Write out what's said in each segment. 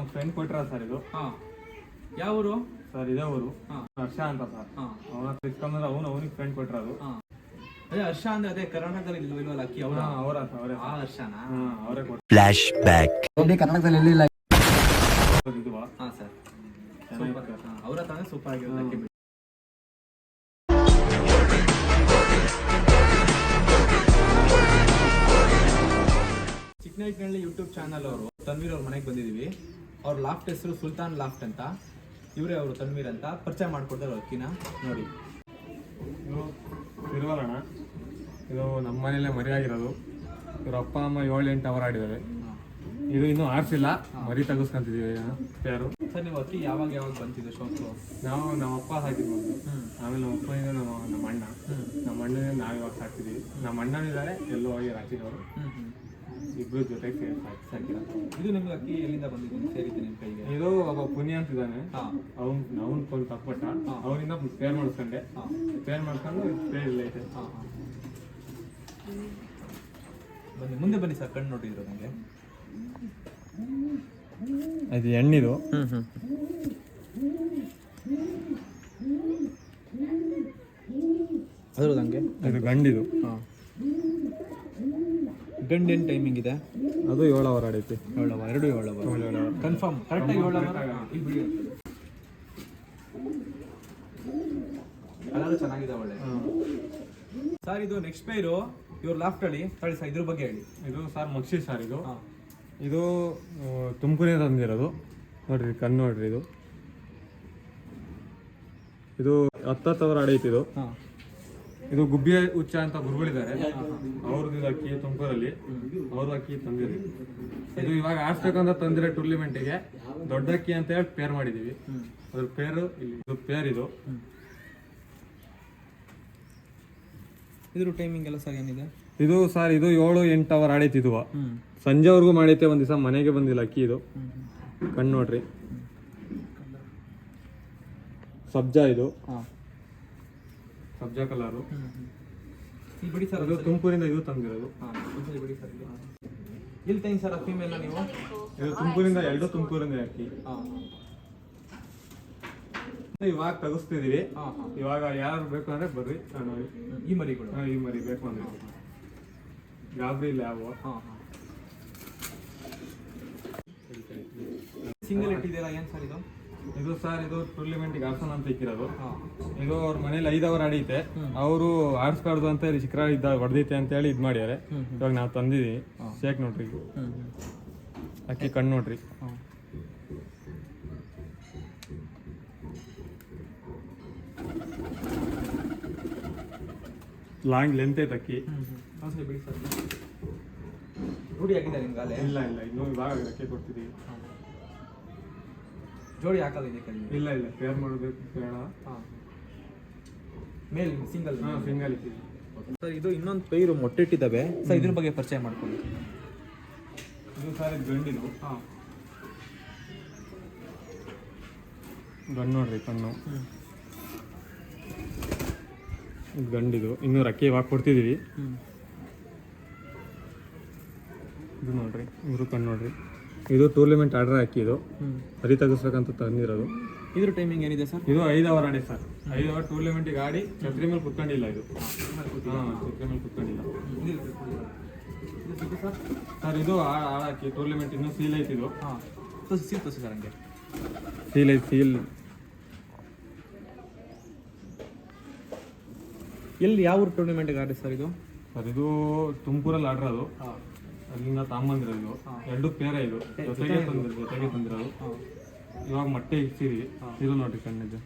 ನಮ್ಮ ಫ್ರೆಂಡ್ ಕೊಟ್ರ ಸರ್ ಇದು. ಯಾವ ಊರು ಸರ್ ಇದೇ ಊರು. ಹರ್ಷ ಅಂತ ಸರ್. ಅವನ ಹತ್ರ ಇಸ್ಕೊಂಡ್ರೆ ಅವನಿಗೆ ಫ್ರೆಂಡ್ ಕೊಟ್ರದು. ಅದೇ ಹರ್ಷ ಅಂದ್ರೆ ಅದೇ ಕರ್ನಾಟಕದಲ್ಲಿ ಇಲ್ವಲ್ಲ ಅಕ್ಕಿ ಅವರ ಆ ಹರ್ಷನಾ? ಅವರೇ ಕೊಟ್ಟ. Flash back. ಕರ್ನಾಟಕದಲ್ಲಿ ಎಲ್ಲಿಲ್ಲ ಇದು. ಸರ್ ಅವರ ಹತ್ರ ಸೂಪರ್ ಆಗಿರೋದು ಅಕ್ಕಿ. ಚಿಕ್ಕನಹಳ್ಳಿ ಯೂಟ್ಯೂಬ್ ಚಾನಲ್ ಅವರು ತನ್ವೀರ್ ಅವ್ರ ಮನೆಗೆ ಬಂದಿದೀವಿ. ಅವ್ರ ಲಾಫ್ಟ್ ಹೆಸರು ಸುಲ್ತಾನ್ ಲಾಫ್ಟ್ ಅಂತ. ಇವರೇ ಅವರು ತನ್ವೀರ್ ಅಂತ ಪರಿಚಯ ಮಾಡ್ಕೊಡ್ತಾರೆ ಅಕ್ಕಿನ ನೋಡಿ. ಇದು ತಿರುವಲಣ. ಇದು ನಮ್ಮ ಮನೇಲೆ ಮರಿಯಾಗಿರೋದು. ಇವ್ರ ಅಪ್ಪ ಅಮ್ಮ 7-8 ಅವರ್ ಆಡಿದ್ದಾರೆ. ಇದು ಇನ್ನೂ ಆರಿಸಿಲ್ಲ, ಮರಿ ತೆಗಿಸ್ಕೊಂತಿದೀವಿ ಪೇರು. ಸರ್ ನೀವು ಅಕ್ಕಿ ಯಾವಾಗ ಬಂತಿದೆ ಶೋಕು? ನಮ್ಮ ಅಪ್ಪ ಸಾಕಿದ್ವಿ ಮೊದಲು. ಆಮೇಲೆ ನಮ್ಮ ಅಪ್ಪನಿಂದ ನಮ್ಮ ಅಣ್ಣ. ನಮ್ಮ ಅಣ್ಣನಿಂದ ನಾವು ಇವಾಗ ಸಾಕ್ತಿದ್ದೀವಿ. ನಮ್ಮ ಅಣ್ಣನಿದ್ದಾರೆ, ಎಲ್ಲೋ ಹೋಗಿ ರಾಕಿದವರು. ಇಬ್ರು ಜೊತೆಗೆ ಸಾಕಿರೋದು. ಇದು ನಿಮ್ಗೆ ಅಕ್ಕಿ ಎಲ್ಲಿಂದ ಬಂದಿದೆ ಸೇರಿದೆ ನಿಮ್ಮ ಕೈಗೆ? ಇದು ಒಬ್ಬ ಪುಣ್ಯ ಅಂತಿದ್ದಾನೆ. ಅವ್ನು ಕೊಂಡು ತಪ್ಪಟ್ಟ. ಅವನಿಂದ ಪೇರ್ ಮಾಡಿಸ್ಕೊಂಡೆ. ಪೇರ್ ಮಾಡ್ಕೊಂಡು ಪೇರ್ ಇಲ್ಲ ಐತೆ. ಬನ್ನಿ ಮುಂದೆ ಬನ್ನಿ ಸರ್, ಕಣ್ಣು ನೋಡಿದ್ರು ನನಗೆ. ಇದು ಹೆಣ್ಣಿದು. ಅದ್ರದ್ದು ಹಂಗೆ. ಇದು ಗಂಡಿದು. ಗಂಡು ಏನು ಟೈಮಿಂಗ್ ಇದೆ? ಅದು 7 ಅವರ್ ಆಡೈತಿ. 7 ಅವರ್, 7 ಅವರ್ ಕನ್ಫರ್ಮ್ ಕರೆಕ್ಟಾಗಿ 7 ಅವರ್. ಕಲರ್ ಚೆನ್ನಾಗಿದೆ ಒಳ್ಳೆ. ಸರ್ ಇದು ನೆಕ್ಸ್ಟ್ ಪೇರು ಇವ್ರ ಲಾಫ್ಟ್ ಹೇಳಿ ತಳಿ ಸರ್, ಇದ್ರ ಬಗ್ಗೆ ಹೇಳಿ. ಇದು ಸರ್ ಮಕ್ಷಿ ಸರ್. ಇದು ತುಮಕೂರಿಂದ ತಂದಿರೋದು. ನೋಡ್ರಿ ಕಣ್ಣು ನೋಡ್ರಿ. ಇದು 10 ಅವರ್ ಆಡೈತಿ. ಇದು ಗುಬ್ಬಿ ಹುಚ್ಚ ಅಂತ ಗುರುಗಳಿದ್ದಾರೆ. ಅವ್ರದ್ದು ಇದು ಅಕ್ಕಿ ತುಮಕೂರಲ್ಲಿ. ಅವ್ರ ಅಕ್ಕಿ ತಂದಿರಿ. ಇದು ಇವಾಗ ಆಡ್ಸ್ಬೇಕಂತ ತಂದಿರೋ ಟೂರ್ನಿಮೆಂಟಿಗೆ ದೊಡ್ಡ ಅಕ್ಕಿ ಅಂತ ಹೇಳಿ ಪೇರ್ ಮಾಡಿದೀವಿ. ಅದ್ರ ಪೇರು ಇಲ್ಲಿ. ಇದು ಪೇರ್ ಇದು. ಇದ್ರ ಟೈಮಿಂಗ್ ಎಲ್ಲ ಸರ್ ಏನಿದೆ? ಇದು ಸರ್ ಇದು 7-8 ಅವರ್ ಆಡೈತಿ. ಇದು ಸಂಜೆವರೆಗೂ ಮಾಡೈತೆ. ಒಂದ್ ದಿವಸ ಮನೆಗೆ ಬಂದಿಲ್ಲ ಅಕ್ಕಿ. ಇದು ಕಣ್ಣು ನೋಡ್ರಿ. ಸಬ್ಜಾ. ಇದು ಸಬ್ಜಾ ಕಲರು. ಬಿಡಿ ಸರ್, ಅದು ತುಮಕೂರಿಂದ ಇದು ತಂದಿರೋದು. ಬಿಡಿ ಸರ್. ಎಲ್ಲಿ ತಂಗಿ ಸರ್ ಫೀಮೇಲ್ ನೀವು? ಇದು ತುಮಕೂರಿಂದ, 2 ತುಮಕೂರಿಂದ ಅಕ್ಕಿ. ಇವಾಗ ತೆಗಿಸ್ತಿದೀವಿ. ಇವಾಗ ಯಾರು ಬೇಕು ಅಂದ್ರೆ ಬರ್ರಿ ನೋಡಿ. ಈ ಮರಿಗಳು ಈ ಮರಿ ಬೇಕು ಅಂದ್ರೆ ಗಾಬರಿ ಇಲ್ಲ ಯಾವ. ಸಿಂಗಲ್ ಇಟ್ಟಿದ್ದೀರಾ ಏನ್ ಸರ್ ಇದು? ಇದು ಸರ್ ಇದು ಟೂರ್ನಿಮೆಂಟ್ಗೆ ಆಡ್ಸೋಣ ಅಂತ ಇಕ್ಕಿರೋದು. ಇದು ಅವ್ರ ಮನೇಲಿ 5 ಅವರ್ ಆಡೈತೆ. ಅವರು ಆಡ್ಸ್ಬಾರ್ದು ಅಂತ ಹೇಳಿ ಚಿಕ್ಕ ಇದ್ದ ಹೊಡೆದೈತೆ ಅಂತ ಹೇಳಿ ಇದ್ ಮಾಡ್ಯಾರೆ. ಇವಾಗ ನಾವು ತಂದಿದೀವಿ. ಶೇಕ್ ನೋಡ್ರಿ. ಅಕ್ಕಿ ಕಣ್ಣು ನೋಡ್ರಿ. ಲಾಂಗ್ ಲೆಂತ್ ಐತೆ ಅಕ್ಕಿ. ಬಿಡಿ ಸರ್. ರೂಢಿ ಆಗಿದೆ ನಿಮ್ಗಾಲೆ? ಇಲ್ಲ ಇನ್ನೂ ಇವಾಗ ಅಕ್ಕಿ ಕೊಡ್ತಿದ್ದೀವಿ. ಜೋಡಿ ಹಾಕಲ್ಲ ಇದಕ್ಕೆ? ಇಲ್ಲ ಪೇರ್ ಮಾಡಬೇಕು ಬೇಡ. ಮೇಲ್ ಸಿಂಗಲ್? ಸಿಂಗಲ್ ಇದ್ದೀವಿ ಸರ್. ಇದು ಇನ್ನೊಂದು ಪೈರು ಮೊಟ್ಟೆ ಇಟ್ಟಿದ್ದಾವೆ ಸರ್, ಇದ್ರ ಬಗ್ಗೆ ಪರಿಚಯ ಮಾಡ್ಕೊಳ್ಳಿ. ಇದು ಸರ್ ಇದು ಗಂಡಿದು. ಗಂಡು ನೋಡ್ರಿ ಕಣ್ಣು. ಇದು ಗಂಡಿದು. ಇನ್ನೂ ಅಕ್ಕಿ ಇವಾಗ ಕೊಡ್ತಿದ್ದೀವಿ. ಇದು ನೋಡ್ರಿ, ಇವರು ಕಣ್ಣು ನೋಡ್ರಿ. ಇದು ಟೂರ್ನಿಮೆಂಟ್ ಆರ್ಡರ್ ಅಕ್ಕಿ. ಇದು ಹರಿ ತೆಗಿಸ್ಬೇಕಂತ ತಂದಿರೋದು. ಇದ್ರ ಟೈಮಿಂಗ್ ಏನಿದೆ ಸರ್? ಇದು 5 ಅವರ್ ಆಡಿ ಸರ್. 5 ಅವರ್ ಟೂರ್ನಿಮೆಂಟಿಗೆ ಆಡಿ ಛತ್ರಿ ಮೇಲೆ ಕುತ್ಕೊಂಡಿಲ್ಲ. ಇದು ಛತ್ರಿ ಮೇಲೆ ಕುತ್ಕೊಂಡಿಲ್ಲ ಸರ್. ಇದು ಆಡಾಕಿ ಟೂರ್ನಿಮೆಂಟ್ ಇನ್ನೂ ಸೀಲ್ ಐತಿ. ಇದು ಸೀಲ್ ತೋರಿಸಿ ಸರ್. ಹಂಗೆ ಸೀಲ್ ಐತಿ. ಸೀಲ್ ಎಲ್ಲಿ ಯಾವ ಊರು ಟೂರ್ನಿಮೆಂಟ್ಗೆ ಆಡಿ ಸರ್ ಇದು? ಸರ್ ಇದು ತುಮಕೂರಲ್ಲಿ ಆರ್ಡರ್. ಅದು ಅಲ್ಲಿಂದ ತಾಂಬಂದಿರೋದು. 2 ಪೇರ. ಇದು ಜೊತೆಗೆ ತಂದಿರೋದು. ಇವಾಗ ಮೊಟ್ಟೆ ಇಡ್ಸಿದೀವಿ. ಇದು ನೋಡ್ರಿ ಕಣ್ಣಿದ್ದು.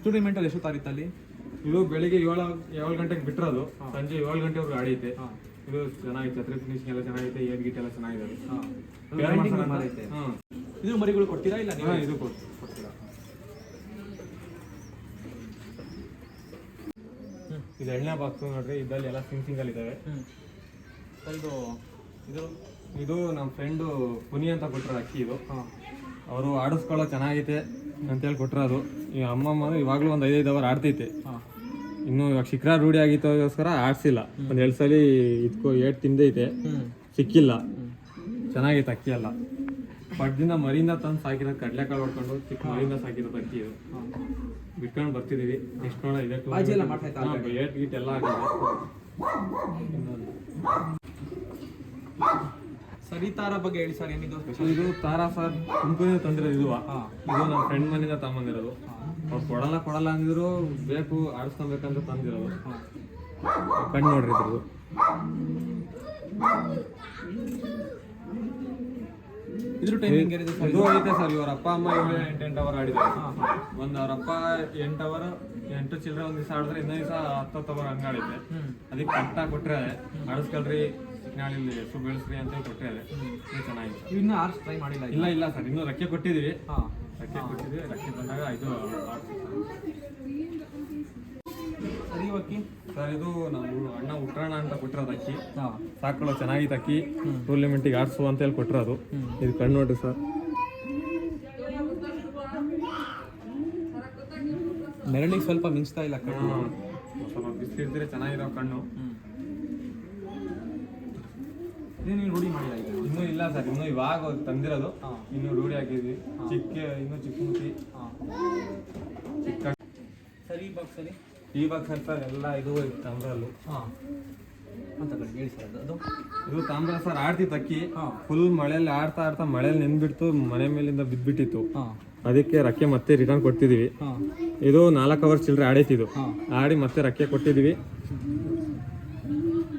ಟೂರ್ನಿಮೆಂಟ್ ಅಲ್ಲಿ ಎಷ್ಟು ತಾರೀಕಲ್ಲಿ? ಇದು ಬೆಳಿಗ್ಗೆ 7 ಗಂಟೆಗೆ ಬಿಟ್ಟಿರೋದು. ಸಂಜೆ 7 ಗಂಟೆವರೆಗೂ ಆಡೈತೆ. ಇದು ಚೆನ್ನಾಗಿದೆ. ಛತ್ರಿ ಫಿನಿಶಿಂಗ್ ಎಲ್ಲ ಚೆನ್ನಾಗೈತೆ. ಏಟ್ ಗಿಟ್ ಎಲ್ಲ ಚೆನ್ನಾಗಿದೆ. ಇದು ಮರಿಗಳು ಕೊಡ್ತೀರಾ ಇಲ್ಲ? ಇದು ಕೊಡ್ತೀರಾ. ಇದು ಎಣ್ಣೆ ಬಾಕ್ಸ್ ನೋಡ್ರಿ. ಇದ್ರಲ್ಲಿ ಎಲ್ಲ ಸಿಂಗಲ್ ಇದಾವೆ. ಇದು ನಮ್ಮ ಫ್ರೆಂಡು ಪುನಿ ಅಂತ ಕೊಟ್ಟರು ಅಕ್ಕಿ. ಇದು ಅವರು ಆಡಿಸ್ಕೊಳ್ಳೋ ಚೆನ್ನಾಗೈತೆ ಅಂತೇಳಿ ಕೊಟ್ಟರು. ಅದು ಈ ಅಮ್ಮಮ್ಮ ಇವಾಗಲೂ ಒಂದು 5 ಅವರ್ ಆಡ್ತೈತೆ. ಇನ್ನು ಇವಾಗ ಶಿಖರ ರೂಢಿ ಆಗಿತ್ತೋಸ್ಕರ ಆಡ್ಸಿಲ್ಲ. ಒಂದ್ 2 ಸಲ ಇದ್ಕೋ ಏಟ್ ತಿಂದೈತೆ, ಸಿಕ್ಕಿಲ್ಲ. ಚೆನ್ನಾಗೈತೆ ಅಕ್ಕಿ ಎಲ್ಲ. ಪಡ್ದಿಂದ ಮರಿಯಿಂದ ತಂದು ಸಾಕಿರೋ ಕಡ್ಲೆಕಾಳು ಹೊಡ್ಕೊಂಡು ಚಿಕ್ಕ ಮರಿಯಿಂದ ಸಾಕಿರೋದು ಅಕ್ಕಿ ಇದು. ಬಿಟ್ಕೊಂಡು ಬರ್ತಿದೀವಿ. ಎಷ್ಟು ನೋಡ ಇದೆ ಏಟ್ ಗೀಟ್ ಎಲ್ಲ ಆಗಿದೆ. ಸರ್ ಈ ತಾರ ಬಗ್ಗೆ ಹೇಳಿ ಸರ್, ಏನಿದು ಸ್ಪೆಷಲ್? ಇದು ತಾರಾ ಸರ್ ತುಮಕೂರಿಂದ ತಂದಿರೋದು. ಇದು ನಮ್ಮ ಫ್ರೆಂಡ್ ಮನೆಯಿಂದ ತಗೊಂಬಂದಿರೋದು. ಅವ್ರು ಕೊಡಲ್ಲ ಅಂದಿದ್ರು, ಬೇಕು ಆಡಿಸ್ಕೊಬೇಕಂತ ತಂದಿರೋದು. ಕಣ್ಣು ನೋಡ್ರಿ ಇದ್ರದ್ದು. ಇದ್ರ ಟೈಮಿಂಗ್ ಏನಿದೆ ಸರ್? ಇದು ಐತೆ ಸರ್. ಇವ್ರ ಅಪ್ಪ ಅಮ್ಮ 8 ಅವರ್ ಆಡಿದ್ದಾರೆ. ಅವ್ರ ಅಪ್ಪ 8 ಅವರ್ 8 ಚಿಲ್ಲರೆ ಒಂದ್ ದಿವಸ ಆಡಿದ್ರೆ, ಇನ್ನೊಂದ್ ದಿವಸ 10 ಅವರ್ ಹಂಗ ಆಡಿದ್ದೆ. ಅದಕ್ಕೆ ಕರೆಕ್ಟಾಗಿ ಕೊಟ್ರೆ ಆಡಿಸ್ಕೊಳ್ರಿ, ನಾಳಿಲ್ಲಿ ಹೆಸರು ಬೆಳೆಸ್ರಿ ಅಂತ ಕೊಟ್ಟರೆ ಅದು ಚೆನ್ನಾಗಿದೆ. ಇನ್ನೂ ಆರ್ಸ್ ಟ್ರೈ ಮಾಡಿಲ್ಲ? ಇಲ್ಲ ಸರ್, ಇನ್ನೂ ರಕ್ಕೆ ಕೊಟ್ಟಿದ್ದೀವಿ. ರಕ್ಕೆ ಬಂದಾಗ ಇದು ಸರಿ ಅಕ್ಕಿ ಸರ್. ಇದು ನಮ್ಮ ಅಣ್ಣ ಉಟ್ರಾಣ ಅಂತ ಕೊಟ್ಟಿರೋದು ಅಕ್ಕಿ. ಸಾಕೊಳ್ಳೋ ಚೆನ್ನಾಗಿತ್ತು ಅಕ್ಕಿ. ಟೂರ್ನಮೆಂಟಿಗೆ ಆಡ್ಸು ಅಂತ ಹೇಳಿ ಕೊಟ್ಟಿರೋದು. ಇದು ಕಣ್ಣು ನೋಡ್ರಿ ಸರ್. ನೆರಳಿಗೆ ಸ್ವಲ್ಪ ಮಿಂಚ್ತಾ ಇಲ್ಲ ಕಣ್ಣು. ಸ್ವಲ್ಪ ಬಿಸಿಲಿದ್ರೆ ಚೆನ್ನಾಗಿರೋ ಕಣ್ಣು. ನೀವು ರೂಢಿ ಮಾಡಿಲ್ಲ ಈಗ? ಇನ್ನೂ ಇಲ್ಲ ಸರ್, ಇನ್ನೂ ಇವಾಗ ತಂದಿರೋದು. ಇನ್ನೂ ರೂಢಿ ಆಗಿದ್ವಿ. ಇನ್ನೂ ಚಿಕ್ಕ ಮುಖಿ ಚಿಕ್ಕ. ಸರಿ ಸರಿ ಇವಾಗ ಸರ್ ಎಲ್ಲ ಇದು ತಾಮ್ರಲ್ಲು. ಅಂತ ಹೇಳಿ ಸರ್. ಅದು ಇದು ತಾಮ್ರ ಸರ್. ಆಡ್ತಿತ್ತು ಅಕ್ಕಿ. ಫುಲ್ ಮಳೆಯಲ್ಲಿ ಆಡ್ತಾ ಮಳೆಯಲ್ಲಿ ನೆಂದ್ಬಿಡ್ತು, ಮನೆ ಮೇಲಿಂದ ಬಿದ್ದ್ಬಿಟ್ಟಿತ್ತು. ಅದಕ್ಕೆ ರಕ್ಕೆ ಮತ್ತೆ ರಿಟರ್ನ್ ಕೊಡ್ತಿದೀವಿ. ಇದು 4 ಅವರ್ ಚಿಲ್ಲರೆ ಆಡೈತಿದ್ದು. ಆಡಿ ಮತ್ತೆ ರಕ್ಕೆ ಕೊಟ್ಟಿದೀವಿ.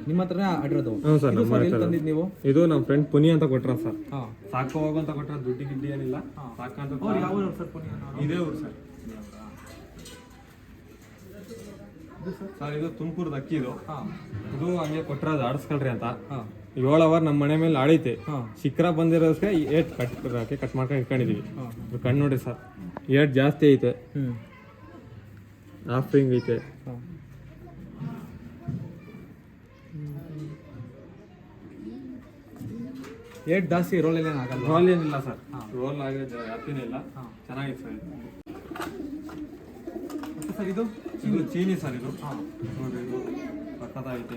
ನಿಮ್ಮ ಹತ್ರನೇ ಆಡಿರೋದು? ಹ್ಞೂ ಸರ್, ನಮ್ಮ ತಂದಿದ್ದು ನೀವು? ಇದು ನಮ್ಮ ಫ್ರೆಂಡ್ ಪುನಿ ಅಂತ ಕೊಟ್ರ ಸರ್. ಸಾಕು ಹೋಗು ಅಂತ ಕೊಟ್ರ. ದುಡ್ಡು ಗಿಡ್ಡಿ ಏನಿಲ್ಲ, ಸಾಕಂತ. ಇದೇ ಊರು ಸರ್. ಸರ್ ಇದು ತುಮಕೂರ್ದು ಅಕ್ಕಿ. ಇದು ಹಂಗೆ ಕೊಟ್ಟಿರೋದು, ಆಡಿಸ್ಕೊಳ್ರಿ ಅಂತ. 7 ಅವರ್ ನಮ್ಮ ಮನೆ ಮೇಲೆ ಆಡೈತೆ. ಶಿಖರ ಬಂದಿರೋದಕ್ಕೆ ಏಟ್ ಕಟ್ ಮಾಡ್ಕೊಂಡು ಇಟ್ಕೊಂಡಿದೀವಿ. ಕಣ್ಣು ನೋಡ್ರಿ ಸರ್, ಏಟ್ ಜಾಸ್ತಿ ಐತೆ. ಆಫರಿಂಗ್ ಐತೆ. ಏಟ್ ಜಾಸ್ತಿ ರೋಲ್ ಏನಾಗಲ್ಲ? ರೋಲ್ ಏನಿಲ್ಲ ಸರ್, ರೋಲ್ ಆಗಿದೆ ಜಾಸ್ತಿನೇ ಇಲ್ಲ. ಚೆನ್ನಾಗಿದೆ ಸರ್. ಸರ್ ಇದು ಚೀನಿ ಸರ್. ಇದು ನೋಡ್ರಿ, ಇದು ಸಕ್ಕತ್ತಾಗೈತೆ.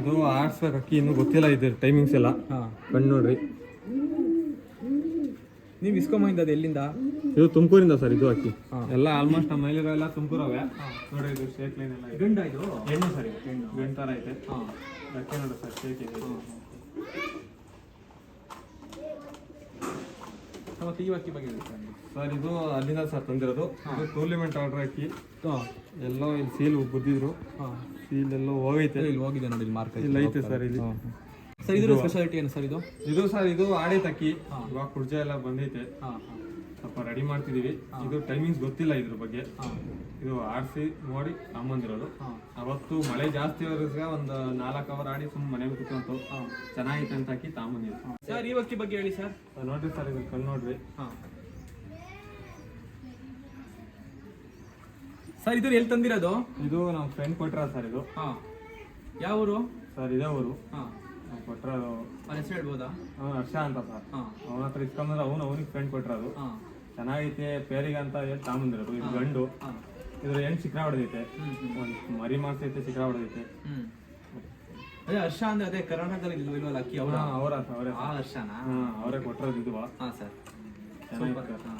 ಇದು ಆಡ್ಸ್ಬೇಕು ಅಕ್ಕಿ. ಇನ್ನೂ ಗೊತ್ತಿಲ್ಲ ಇದು ಟೈಮಿಂಗ್ಸ್ ಎಲ್ಲ. ಕಣ್ಣು ನೋಡ್ರಿ. ನೀವು ಇಸ್ಕೊಂಬಂದಿದ್ದು ಎಲ್ಲಿಂದ? ಇದು ತುಮಕೂರಿಂದ ಸರ್. ಇದು ಅಕ್ಕಿ ಎಲ್ಲ ಆಲ್ಮೋಸ್ಟ್ ನಮ್ಮ ಮೈಲಿರೋ ಎಲ್ಲ ತುಮಕೂರವೆ. ನೋಡ್ರಿ, ಇದು ಸ್ಟೇಟ್ ಲೈನ್ ಎಲ್ಲ ಗಂಡ ಇದು ಹೆಣ್ಣು ಸರ್. ಗಂಡು ಥರ ಐತೆ. ಅಕ್ಕಿ ನೋಡ್ರಿ ಸರ್, ಸ್ಟೇಟ್ ಇದೆ. ಮತ್ತೆ ಈ ಅಕ್ಕಿ ಬಗ್ಗೆ ಸರ್, ಇದು ಅಲ್ಲಿಂದ ಸರ್ ತಂದಿರೋದು. ಇದು ಟೂರ್ನಮೆಂಟ್ ಆರ್ಡರ್ ಅಕ್ಕಿ. ಎಲ್ಲೋ ಇಲ್ಲಿ ಸೀಲ್ ಬುದ್ದಿದ್ರು. ಸೀಲ್ ಎಲ್ಲೋ ಹೋಗೈತೆ. ಇಲ್ಲಿ ಹೋಗಿದೆ ನೋಡಿ, ಇಲ್ಲಿ ಮಾರ್ಕ್ ಇಲ್ಲಿ ಐತೆ ಸರ್. ಇಲ್ಲಿ ಸರ್ ಇದ್ರ ಸ್ಪೆಷಾಲಿಟಿ ಏನು ಸರ್? ಇದು ಸರ್, ಇದು ಆಡೈತೆ ಅಕ್ಕಿ. ಇವಾಗ ಕುರ್ಜ ಎಲ್ಲ ಬಂದೈತೆ. ಸ್ವಲ್ಪ ರೆಡಿ ಮಾಡ್ತಿದೀವಿ. ಇದು ಟೈಮಿಂಗ್ಸ್ ಗೊತ್ತಿಲ್ಲ ಇದ್ರ ಬಗ್ಗೆ. ಇದು ಆಡಿಸಿ ನೋಡಿ ತಗೊಂಬಂದಿರೋದು. ಅವತ್ತು ಮಳೆ ಜಾಸ್ತಿ ಇರೋದ್ರಿಂದ ಒಂದು 4 ಅವರ್ ಆಡಿ ಸುಮ್ಮನೆ ಮನೆಗೆ ಕೂತ್ಕೊಂತು. ಚೆನ್ನಾಗಿತ್ತು ಅಂತ ಅಕ್ಕಿ ತಗೊಂಬಂದಿವಿ. ಸರ್ ಈ ಅಕ್ಕಿ ಬಗ್ಗೆ ಹೇಳಿ ಸರ್. ನೋಡ್ರಿ ಸರ್, ಇದು ಕಣ್ಣು ನೋಡ್ರಿ. ಸರ್ ಇದು ಎಲ್ಲಿ ತಂದಿರೋದು? ಇದು ನಮ್ಮ ಫ್ರೆಂಡ್ ಕೊಟ್ರ ಸರ್. ಇದು ಯಾವ ಊರು ಸರ್? ಇದೇ ಊರು. ಕೊಟ್ಟರು. ಹೆಸರು ಹೇಳ್ಬೋದಾ? ಹರ್ಷ ಅಂತ ಸರ್. ಅವನ ಹತ್ರ ಇಸ್ಕೊಂಡ್ರೆ ಅವನಿಗೆ ಫ್ರೆಂಡ್ ಕೊಟ್ಟರು. ಚೆನ್ನಾಗೈತೆ ಪೇರಿಗೆ ಅಂತ ಹೇಳಿ ತಗೊಂಬಂದಿರೋದು. ಇದು ಗಂಡು. ಇದ್ರ ಹೆಣ್ಣು ಶಿಖರ ಹೊಡೆದೈತೆ. ಒಂದು ಮರಿ ಮಾಡ್ಸೈತೆ, ಶಿಖರ ಹೊಡೆದೈತೆ. ಅದೇ ಹರ್ಷ ಅಂದ್ರೆ ಅದೇ ಕರ್ನಾಟಕದಲ್ಲಿ ಇಲ್ವಲ್ಲ ಅಕ್ಕಿ? ಅವರ ಹರ್ಷನಾ? ಅವರೇ ಕೊಟ್ಟಿರೋದು. ಇದು ಸರ್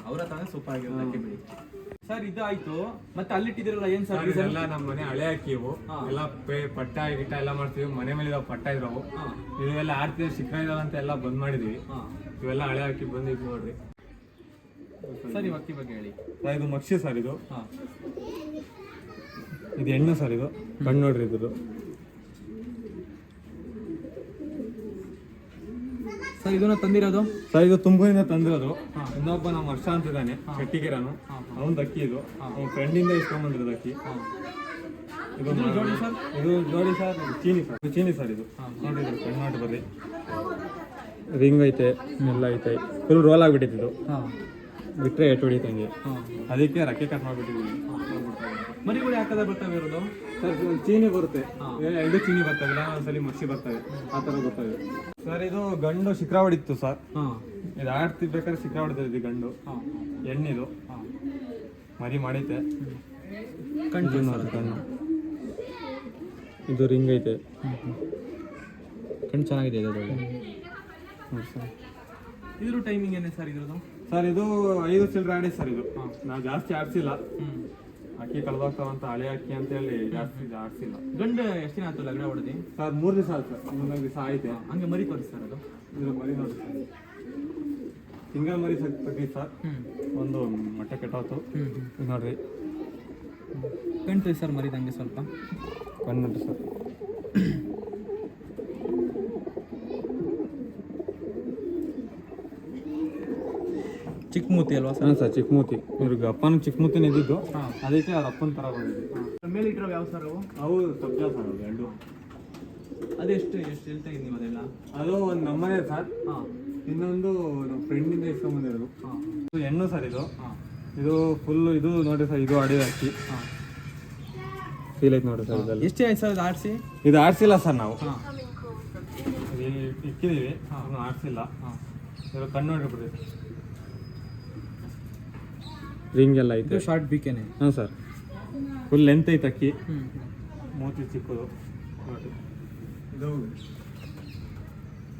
ಅವ್ರ ಹತ್ರ ಸೂಪರ್ ಆಗಿರೋದು ಅಕ್ಕಿ ಬಿಡಿ. ಸರ್ ಇದಾಯ್ತು, ಮತ್ತೆ ಅಲ್ಲಿಟ್ಟಿದಿರಲ್ಲ ಏನ್ ಸರ್? ಎಲ್ಲ ನಮ್ಮ ಮನೆ ಹಳೆ ಅಕ್ಕಿ. ಇವು ಎಲ್ಲ ಪಟ್ಟ ಗಿಟ್ಟ ಎಲ್ಲ ಮಾಡ್ತೀವಿ. ಮನೆ ಮೇಲೆ ಇದಾವ ಪಟ್ಟ ಇದ್ರವು. ಇವೆಲ್ಲ ಆಡ್ತೀವಿ. ಶಿಖರ ಇದಾವ ಅಂತ ಎಲ್ಲ ಬಂದ್ ಮಾಡಿದೀವಿ. ಇವೆಲ್ಲ ಹಳೆ ಅಕ್ಕಿ ಬಂದಿದ್ದು ನೋಡ್ರಿ. ಸರ್ ಅಕ್ಕಿ ಬಗ್ಗೆ ಹೇಳಿ. ಇದು ಮಕ್ಷಿ ಸರ್. ಇದು ಹೆಣ್ಣು ಸರ್. ಇದು ಕಣ್ಣು ನೋಡ್ರಿ. ಇದ್ದು ಸರ್ ಇದನ್ನ ತಂದಿರೋದು? ಸರ್ ಇದು ತುಮಕೂರಿಂದ ತಂದಿರೋದು. ಇನ್ನೊಬ್ಬ ನಮ್ಮ ಹರ್ಷ ಅಂತಿದ್ದಾನೆ, ಶೆಟ್ಟಿಗೆರನು. ಅವನ್ ಅಕ್ಕಿ. ಇದು ಅವ್ನ ಫ್ರೆಂಡಿಂದ ಇಸ್ಕೊಂಡ್ಬಂದಿರೋದು ಅಕ್ಕಿ. ಇದು ಜೋಡಿ ಸರ್. ಇದು ಜೋಡಿ ಸರ್. ಚೀನಿ ಸರ್. ಚೀನಿ ಸರ್. ಇದು ನೋಡಿದ್ರು ಕಣ್ಣಾಟ ಬರೀ ರಿಂಗ್ ಐತೆ, ಎಲ್ಲ ಐತೆ. ಫುಲ್ ರೋಲ್ ಆಗ್ಬಿಟ್ಟಿದ್ದು. ಬಿಟ್ಟರೆ ಎಟ್ಟು ಹೊಡಿತಂಗೆ. ಅದಕ್ಕೆ ರಕ್ಕೆ ಕಟ್ ಮಾಡಿಬಿಟ್ಟಿದ್ದೀವಿ. ಮರಿಗಳು ಯಾಕದ ಬರ್ತವೆ ಇರೋದು ಸರ್? ಚೀನಿ ಬರುತ್ತೆ, 2 ಚೀನಿ ಬರ್ತವೆ, ಇಲ್ಲ ಒಂದ್ಸಲಿ ಮರ್ಸಿ ಬರ್ತವೆ, ಆ ಥರ ಬರ್ತವೆ ಸರ್. ಇದು ಗಂಡು ಶಿಖರ ಹೊಡಿತ್ತು ಸರ್. ಇದು ಆಡ್ತಿರ್ಬೇಕಾದ್ರೆ ಶಿಖರ ಹೊಡಿತದೆ. ಇದು ಗಂಡು. ಹೆಣ್ಣಿದು ಮರಿ ಮಾಡೈತೆ. ಕಣ್ಣು ನೋಡಿ ಕಣ್ಣು. ಇದು ರಿಂಗ್ ಐತೆ ಕಣ್ಣು ಚೆನ್ನಾಗಿದೆ ಇದು ನೋಡಿ ಸರ್. ಇದ್ರ ಟೈಮಿಂಗ್ ಏನೇ ಸರ್ ಇದ್ರದ್ದು? ಸರ್ ಇದು 5 ಚಿಲ್ಲರೆ ಆಡಿ ಸರ್. ಇದು ನಾವು ಜಾಸ್ತಿ ಆಡ್ಸಿಲ್ಲ, ಅಕ್ಕಿ ಕಳೆದೋಗ್ತಾವಂತ ಹಳೆ ಅಕ್ಕಿ ಅಂತ ಹೇಳಿ ಜಾಸ್ತಿ ಆಡ್ಸಿಲ್ಲ. ಗಂಡು ಎಷ್ಟು ದಿನ ಆಯ್ತು ಲಗ್ನ ಹೊಡೆದಿ? ಸರ್ 3 ದಿವಸ ಆಯ್ತು ಸರ್. 3 ದಿವಸ ಆಯ್ತು. ಹಂಗೆ ಮರಿ ತೋರಿಸಿ ಸರ್ ಅದು. ಇದ್ರ ಮರಿ ನೋಡಿ ಸರ್, ಸಿಂಗಲ್ ಮರಿ ತೆಗಿ ಸರ್. ಒಂದು ಮೊಟ್ಟೆ ಕೆಟ್ಟೋತು. ಇದು ನೋಡ್ರಿ ಕಣ್ತು ಸರ್ ಮರಿದಂಗೆ ಸ್ವಲ್ಪ ಕಣ್ಣು ನೋಡಿ ಸರ್. ಚಿಕ್ಕ ಮೂತಿ ಅಲ್ವಾ ಸರ್? ಹಾಂ ಸರ್, ಚಿಕ್ಕಮೂತಿ. ಇವ್ರಿಗೆ ಅಪ್ಪನ ಚಿಕ್ಕಮೂತಿನ ಇದ್ದಿದ್ದು, ಅದಕ್ಕೆ ಅವ್ರ ಅಪ್ಪನ ಥರ ಬಂದಿದೆ. ಮೇಲೆ ಇಟ್ಟಿರೋ ಯಾವ ಸರ್ ಅವು? ಅವು ಸಬ್ಜ ಸರ್, ಅವು 2. ಅದೆಷ್ಟು ಹೇಳ್ತಾ ಇದ್ದೀನಿ ಅದೆಲ್ಲ? ಅದು ಒಂದು ನಮ್ಮನೆ ಸರ್. ಹಾಂ. ಇನ್ನೊಂದು ನಮ್ಮ ಫ್ರೆಂಡಿಂದ ಇಸ್ಕೊಂಬಂದಿರೋದು. ಹಾಂ. ಇದು ಹೆಣ್ಣು ಸರ್. ಇದು ಹಾಂ. ಇದು ಫುಲ್ಲು ಇದು ನೋಡಿ ಸರ್, ಇದು ಆಡಿದ ಅಕ್ಕಿ. ಹಾಂ. ಫೀಲ್ ಐತೆ ನೋಡಿ ಸರ್. ಇದೆಲ್ಲ ಎಷ್ಟೇ ಆಯ್ತು ಸರ್ ಇದು ಆಡಿಸಿ? ಇದು ಆಡ್ಸಿಲ್ಲ ಸರ್ ನಾವು. ಹಾಂ. ಇಕ್ಕಿದೀವಿ, ಇನ್ನು ಆಡ್ಸಿಲ್ಲ. ಹಾಂ. ಇವಾಗ ಕಣ್ಣು ನೋಡಿಬಿಡ್ರಿ, ರಿಂಗ್ ಎಲ್ಲ ಐತೆ. ಶಾರ್ಟ್ ಬಿಕೆನೆ? ಹಾಂ ಸರ್, ಫುಲ್ ಲೆಂತ್ ಐತೆ ಅಕ್ಕಿ. ಹ್ಞೂ. ಮೂತಿ ಚಿಕ್ಕದು ನೋಡಿ. ಇದು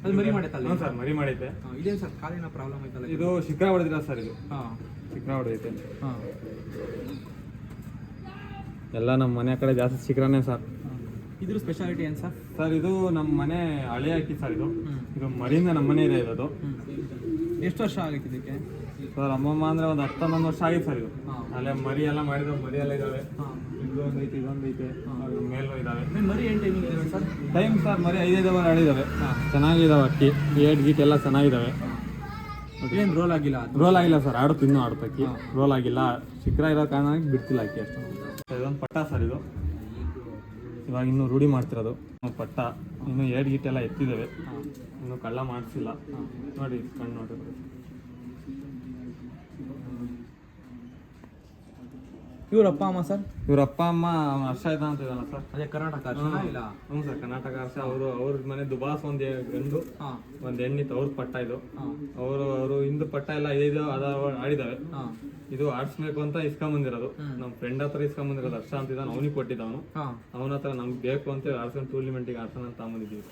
ಅದು ಮರಿ ಮಾಡೈತಲ್ಲ? ಹಾಂ ಸರ್, ಮರಿ ಮಾಡೈತೆ. ಇದೇನು ಸರ್ ಕಾಲಿನ ಪ್ರಾಬ್ಲಮ್ ಐತಲ್ಲ? ಇದು ಶಿಖರ ಹೊಡೆದಿಲ್ಲ ಸರ್. ಇದು ಹಾಂ. ಶಿಖರ ಹೊಡೆದೈತೆ. ಹಾಂ. ಎಲ್ಲ ನಮ್ಮ ಮನೆ ಕಡೆ ಜಾಸ್ತಿ ಶಿಖರನೇ ಸರ್. ಇದ್ರ ಸ್ಪೆಷಾಲಿಟಿ ಏನು ಸರ್? ಸರ್ ಇದು ನಮ್ಮ ಮನೆ ಹಳೆ ಅಕ್ಕಿ ಸರ್. ಇದು ಹ್ಞೂ. ಇದು ಮರಿಯಿಂದ ನಮ್ಮ ಮನೆ ಇದೆ ಇರೋದು. ಎಷ್ಟು ವರ್ಷ ಆಗೈತೆ ಇದಕ್ಕೆ ಸರ್? ಅಮ್ಮಮ್ಮ ಅಂದರೆ ಒಂದು 10-11 ವರ್ಷ ಆಗಿದೆ ಸರ್. ಇದು ಹಾಂ. ಅಲ್ಲೇ ಮರಿ ಎಲ್ಲ ಮಾಡಿದ್ರು, ಮರಿ ಎಲ್ಲ ಇದ್ದಾವೆ. ಹಾಂ. ಇದೊಂದು ಐತೆ, ಇದೊಂದು ಐತೆ, ಮೇಲೂ ಇದ್ದಾವೆ. ಮರಿ ಏನು ಟೈಮಿಂಗ್ ಇದೆ ಸರ್? ಟೈಮ್ ಸರ್ ಮರಿ 5 ಅವರ್ ಆಡಿದ್ದಾವೆ. ಹಾಂ. ಚೆನ್ನಾಗಿದ್ದಾವೆ ಅಕ್ಕಿ, ಏಟ್ ಗೀಟ್ ಎಲ್ಲ ಚೆನ್ನಾಗಿದ್ದಾವೆ. ಏನು ರೋಲ್ ಆಗಿಲ್ಲ? ರೋಲ್ ಆಗಿಲ್ಲ ಸರ್, ಆಡುತ್ತೆ ಇನ್ನೂ ಆಡುತ್ತಕ್ಕಿ. ರೋಲ್ ಆಗಿಲ್ಲ, ಶಿಖರ ಇರೋ ಕಾರಣ ಬಿಡ್ತಿಲ್ಲ ಅಕ್ಕಿ ಅಷ್ಟು. ಇದೊಂದು ಪಟ್ಟ ಸರ್. ಇದು ಇವಾಗ ಇನ್ನೂ ರೂಢಿ ಮಾಡ್ತಿರೋದು ಪಟ್ಟ. ಇನ್ನು ಏಟ್ ಗೀಟ್ ಎಲ್ಲ ಎತ್ತಿದ್ದೇವೆ, ಇನ್ನು ಕಳ್ಳ ಮಾಡಿಸಿಲ್ಲ. ನೋಡಿ ಕಣ್ಣು ನೋಡಿ. ಇವ್ರ ಅಪ್ಪ ಅಮ್ಮ ಸರ್? ಇವ್ರ ಅಪ್ಪ ಅಮ್ಮ ಹರ್ಷ ಇದ್ದಾನೆ ಅಂತ ಇದ್ದಾನೆ ಸರ್. ಅದೇ ಕರ್ನಾಟಕ ಇಲ್ಲ? ಹ್ಞೂ ಸರ್, ಕರ್ನಾಟಕ ಹರ್ಷ. ಅವ್ರ ಮನೆ ದುಬಾಸ್ ಒಂದು ಗಂಡು ಒಂದು ಹೆಣ್ಣಿತ್ತು. ಅವ್ರ ಪಟ್ಟ ಇದು. ಅವರು ಹಿಂದೂ ಪಟ್ಟ ಎಲ್ಲ 5 ಆಡಿದಾವೆ. ಇದು ಆಡ್ಸ್ಬೇಕು ಅಂತ ಇಸ್ಕೊಂಬಂದಿರೋದು. ನಮ್ಮ ಫ್ರೆಂಡ್ ಹತ್ರ ಇಸ್ಕೊಂಬಂದಿರೋದು. ಹರ್ಷ ಅಂತಿದ್ದಾನೆ, ಅವನಿಗೆ ಕೊಟ್ಟಿದ್ದ ಅವನು. ಅವನ ಹತ್ರ ನಮ್ಗೆ ಬೇಕು ಅಂತ ಆಡ್ಸ್ಕೊಂಡು ಟೂರ್ನಿಮೆಂಟಿಗೆ ಆಡ್ಸೋಣ ಅಂತ ತಗೊಂಬಂದಿದ್ದೀವಿ.